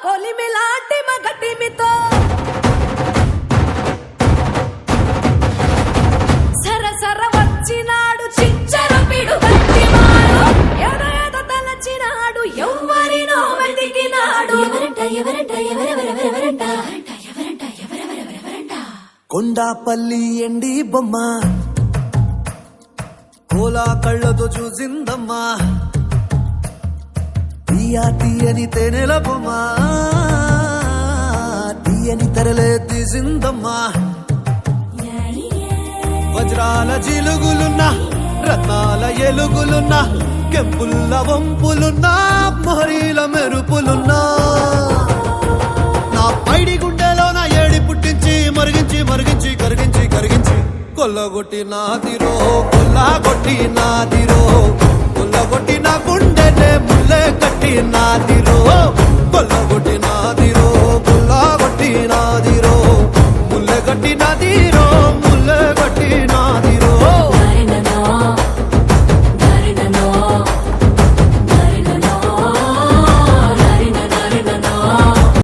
కొలిమిలాంటి మగటిమితో సరసర వచ్చినాడు చించర పిడు గట్టివాడు ఎద తలచినాడు ఎవ్వరినో వెతికినాడు ఎవరంట కొండాపల్లి ఎండి బొమ్మ కోలా కళ్ళతో చూసిందమ్మా తీయని తేనెల బొమ్మ తీయని తెరలే తీసిందమ్మా వజ్రాల జిలుగులున్నా రత్నాల ఎలుగులున్నా కెంపుల్ల వంపులున్నా మొహరీల మెరుపులున్నా నా పైడి గుండెలో నా ఏడి పుట్టించి మరిగించి మరిగించి కరిగించి కరిగించి కొల్లగొట్టి నాదిరో కొల్లగొట్టి నాదిరో కొల్లగొట్టి నా గుండెనే ముల్లె కట్టి నాదిరో